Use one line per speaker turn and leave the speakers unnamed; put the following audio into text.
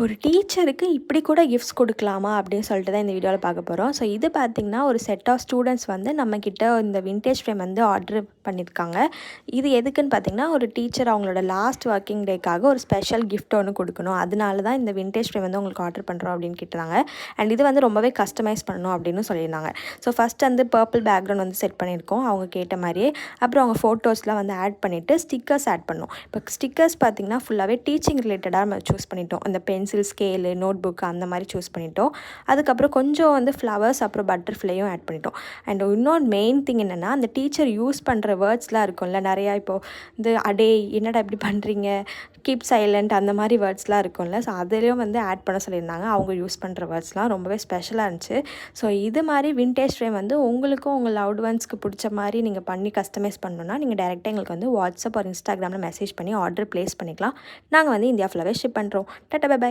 ஒரு டீச்சருக்கு இப்படி கூட கிஃப்ட்ஸ் கொடுக்கலாமா அப்படின்னு சொல்லிட்டு தான் இந்த வீடியோவில் பார்க்க போகிறோம். ஸோ இது பார்த்திங்கன்னா ஒரு செட் ஆஃப் ஸ்டூடெண்ட்ஸ் வந்து நம்மக்கிட்ட இந்த விண்டேஜ் ஃப்ரேம் வந்து ஆர்டர் பண்ணியிருக்காங்க. இது எதுக்குன்னு பார்த்திங்கன்னா, ஒரு டீச்சர் அவங்களோட லாஸ்ட் ஒர்க்கிங் டேக்காக ஒரு ஸ்பெஷல் கிஃப்ட் ஒன்று கொடுக்கணும். அதனால தான் இந்த விண்டேஜ் ஃப்ரேம் வந்து உங்களுக்கு ஆர்டர் பண்ணுறோம் அப்படின்னு கேட்டாங்க. அண்ட் இது வந்து ரொம்பவே கஸ்டமைஸ் பண்ணணும் அப்படின்னு சொல்லியிருந்தாங்க. ஸோ ஃபஸ்ட் வந்து பர்பிள் பேக்ரவுண்ட் வந்து செட் பண்ணியிருக்கோம் அவங்க கேட்ட மாதிரியே. அப்புறம் அவங்க ஃபோட்டோஸ்லாம் வந்து ஆட் பண்ணிவிட்டு ஸ்டிக்கர்ஸ் ஆட் பண்ணோம். இப்போ ஸ்டிக்கர்ஸ் பார்த்திங்கன்னா ஃபுல்லாகவே டீச்சிங் ரிலேட்டடாக நம்ம சூஸ் பண்ணிட்டோம். அந்த பென்சில், ஸ்கேலு, நோட் புக் அந்த மாதிரி சூஸ் பண்ணிட்டோம். அதுக்கப்புறம் கொஞ்சம் வந்து ஃப்ளவர்ஸ் அப்புறம் பட்டர்ஃப்ளையும் ஆட் பண்ணிட்டோம். அண்ட் இன்னொரு மெயின் திங் என்னென்னா, அந்த டீச்சர் யூஸ் பண்ணுற வேர்ட்ஸ்லாம் இருக்கும்ல நிறையா. இப்போது இந்த அடே என்னடா இப்படி பண்ணுறீங்க, கீப் சைலண்ட் அந்த மாதிரி வேர்ட்ஸ்லாம் இருக்கும்ல. ஸோ அதுலேயும் வந்து ஆட் பண்ண சொல்லியிருந்தாங்க. அவங்க யூஸ் பண்ணுற வேர்ட்ஸ்லாம் ரொம்பவே ஸ்பெஷலாக இருந்துச்சு. ஸோ இது மாதிரி விண்டேஜ் ஃப்ரேம் வந்து உங்களுக்கும் உங்கள் லவ்ட் ஒன்ஸ்க்கு பிடிச்ச மாதிரி நீங்கள் பண்ணி கஸ்டமைஸ் பண்ணணுன்னா நீங்கள் டேரெக்டாக எங்களுக்கு வந்து வாட்ஸ்அப் ஒரு இன்ஸ்டாகிராமில் மெசேஜ் பண்ணி ஆர்டர் ப்ளேஸ் பண்ணிக்கலாம். நாங்கள் வந்து இந்தியா ஃபுல்லாகவே ஷிப் பண்ணுறோம். Tata bye by.